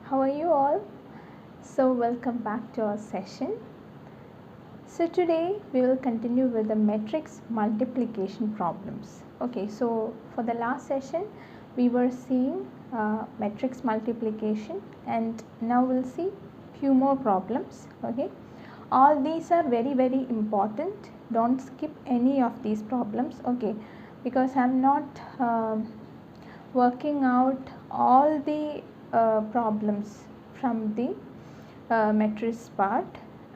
How are you all? So welcome back to our session. So today we will continue with the matrix multiplication problems. Okay, so for the last session we were seeing matrix multiplication, and now we'll see few more problems. Okay, all these are very important. Don't skip any of these problems. Okay, because I'm not working out all the problems from the matrix part.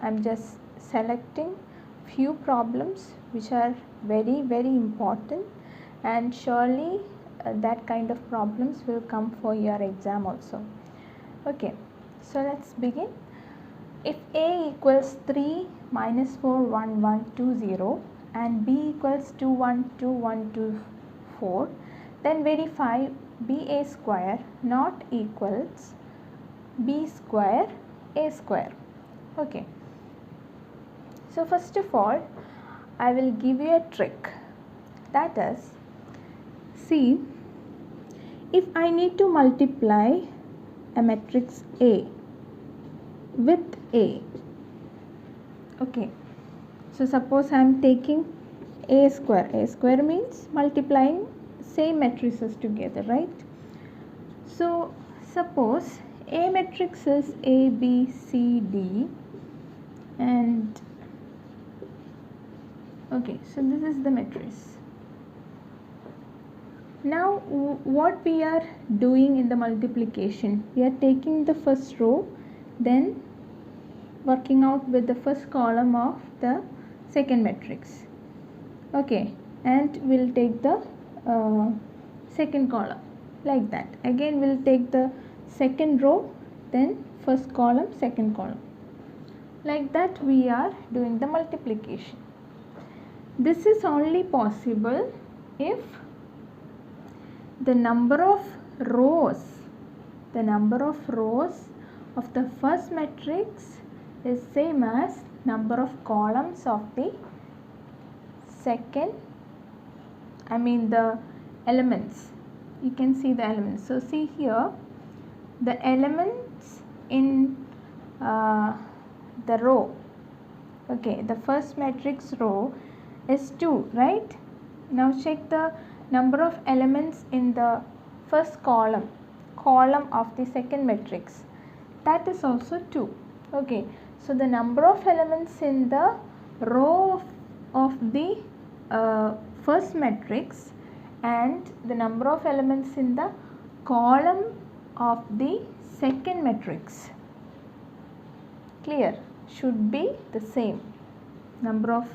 I'm just selecting few problems which are very important, and surely that kind of problems will come for your exam also. Okay, so let's begin. If A equals 3 minus 4 1 1 2 0 and B equals 2 1 2 1 2 4, then verify BA square not equals B square A square. Okay, so first of all I will give you a trick, that is, see, if I need to multiply a matrix A with A, okay, so suppose I am taking A square means multiplying same matrices together, right? So suppose A matrix is A, B, C, D, and okay, so this is the matrix. Now what we are doing in the multiplication, we are taking the first row, then working out with the first column of the second matrix. Okay, and we'll take the second column, like that. Again we'll take the second row, then first column, second column, like that we are doing the multiplication. This is only possible if the number of rows of the first matrix is same as number of columns of the second, the elements. You can see the elements. So see here, the elements in the row, okay, the first matrix row is 2, right? Now check the number of elements in the first column of the second matrix, that is also 2. Okay, so the number of elements in the row of the first matrix and the number of elements in the column of the second matrix, clear, should be the same. Number of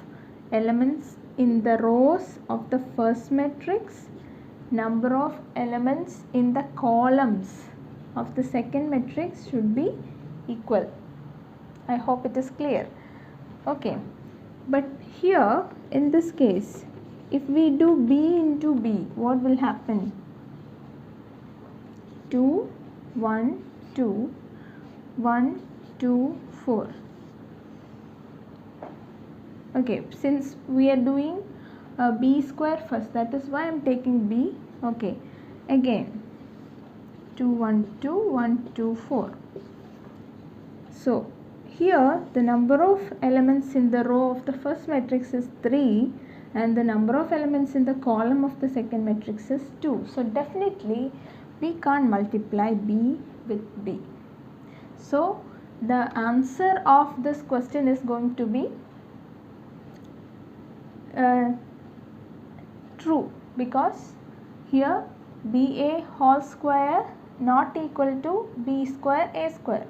elements in the rows of the first matrix, number of elements in the columns of the second matrix should be equal. I hope it is clear. Okay, but here in this case, if we do B into B, what will happen? 2 1 2 1 2 4. Okay, since we are doing B square first, that is why I am taking B. Okay, again 2 1 2 1 2 4. So here the number of elements in the row of the first matrix is 3 and the number of elements in the column of the second matrix is 2. So definitely we can't multiply B with B. So the answer of this question is going to be true, because here BA whole square not equal to B square A square.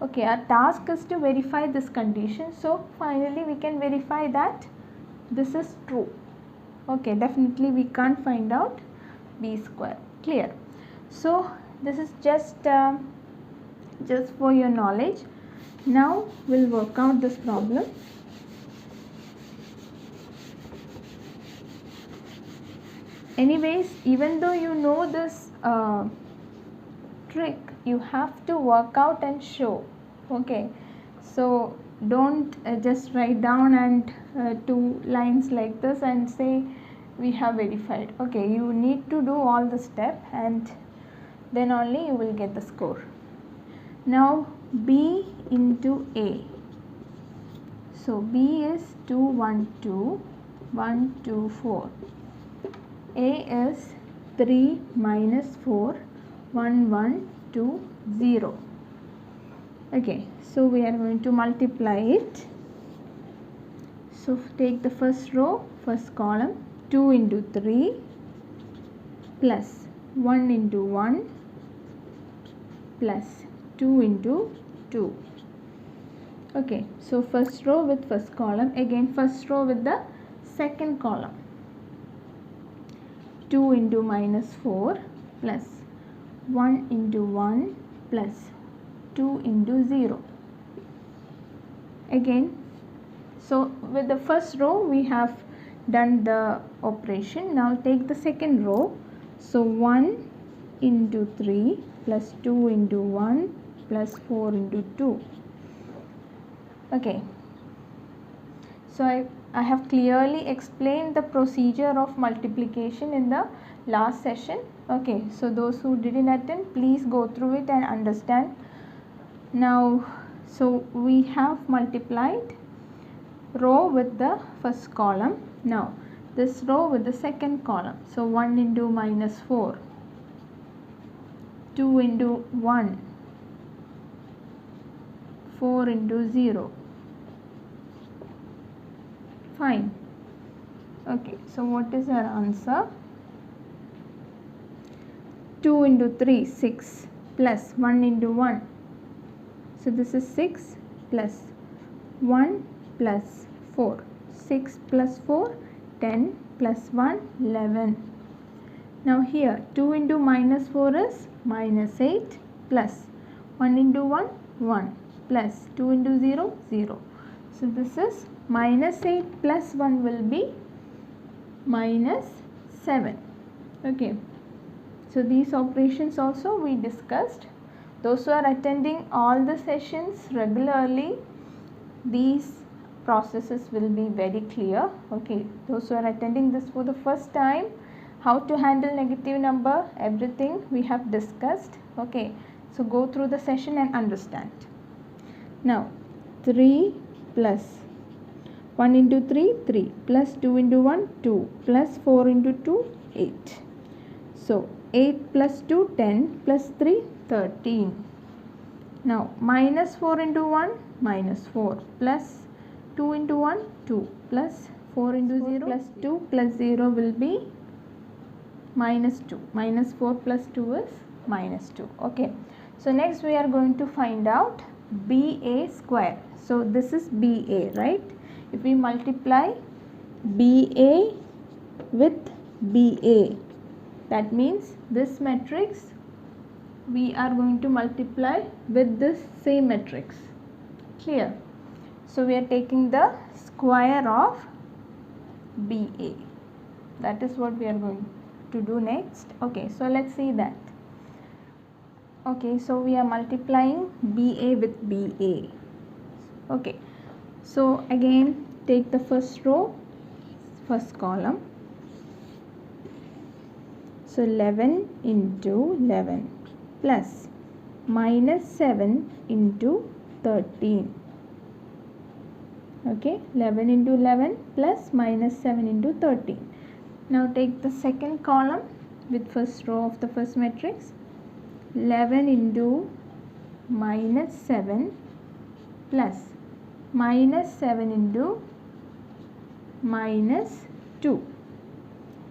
Okay, our task is to verify this condition, so finally we can verify that this is true. Okay, definitely we can't find out B square, clear. So this is just for your knowledge. Now we'll work out this problem. Anyways, even though you know this trick, you have to work out and show. Okay, so don't just write down and 2 lines like this and say we have verified. Okay, you need to do all the step and then only you will get the score. Now B into A. So B is 2, 1, 2, 1, 2, 4. A is 3 minus 4, 1, 1, 2, 0. Okay, so we are going to multiply it. So take the first row, first column, 2 into 3 plus 1 into 1 plus 2 into 2. Okay, so first row with first column, again first row with the second column. 2 into minus 4 plus 1 into 1 plus 2 into 0. Again, so with the first row we have done the operation. Now take the second row. So 1 into 3 plus 2 into 1 plus 4 into 2. Okay, so I have clearly explained the procedure of multiplication in the last session. Okay, so those who didn't attend, please go through it and understand. Now, so we have multiplied row with the first column. Now this row with the second column. So 1 into minus 4, 2 into 1, 4 into 0. Fine. Okay, so what is our answer? 2 into 3, 6 plus 1 into 1. So this is 6 plus 1 plus 4. 6 plus 4, 10 plus 1, 11. Now here 2 into minus 4 is minus 8 plus 1 into 1, 1 plus 2 into 0, 0. So this is minus 8 plus 1 will be minus 7. Okay. So these operations also we discussed. Those who are attending all the sessions regularly, these processes will be very clear. Okay. Those who are attending this for the first time, how to handle negative number, everything we have discussed. Okay. So go through the session and understand. Now 3 plus 1 into 3, 3 plus 2 into 1, 2 plus 4 into 2, 8. So 8 plus 2, 10 plus 3, 13. Now minus 4 into 1, minus 4 plus 2 into 1, 2 plus 4 into 0 plus 2 plus 0 will be minus 2. Minus 4 plus 2 is minus 2. Okay. So next we are going to find out BA square. So this is BA, right? If we multiply BA with BA, that means this matrix we are going to multiply with this same matrix. Clear? So we are taking the square of BA. That is what we are going to do next. Okay, so let's see that. Okay, so we are multiplying BA with BA. Okay, so again take the first row, first column. So 11 into 11 plus minus 7 into 13. Okay, 11 into 11 plus minus 7 into 13. Now take the second column with first row of the first matrix. 11 into minus 7 plus minus 7 into minus 2.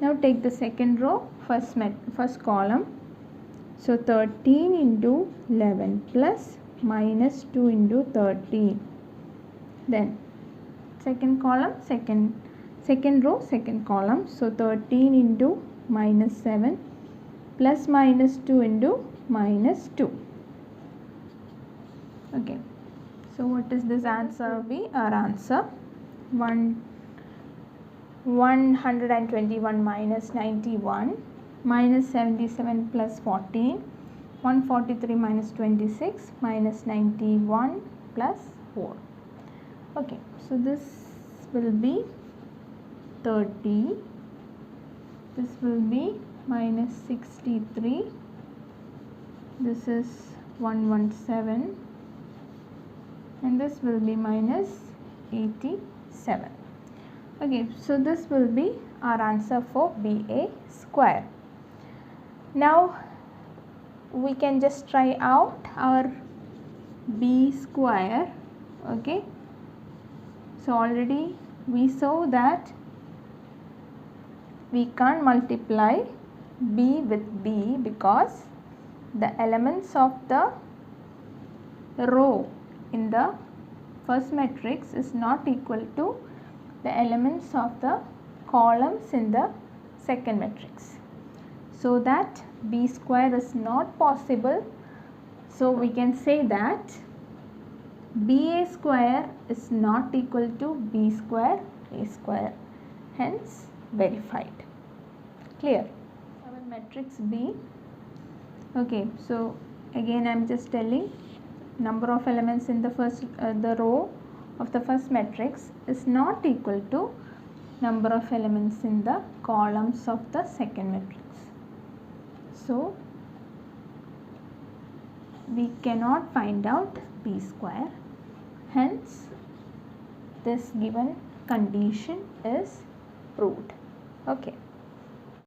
Now take the second row, first column. So 13 into 11 plus minus 2 into 13. Then second column, second row, second column. So 13 into minus 7 plus minus 2 into minus 2. Okay. So what is this answer be? Our answer 121 minus 91 minus 77 plus 14, 143 minus 26 minus 91 plus 4. Okay, so this will be 30, this will be minus 63, this is 117, and this will be minus 87. Okay, so this will be our answer for BA square. Now we can just try out our B square. Okay, so already we saw that we can't multiply B with B because the elements of the row in the first matrix is not equal to the elements of the columns in the second matrix. So that B square is not possible. So we can say that BA square is not equal to B square A square, hence verified. Clear? Our matrix B. Okay, so again I am just telling, number of elements in the first the row of the first matrix is not equal to number of elements in the columns of the second matrix. So we cannot find out B square, hence this given condition is proved. Okay.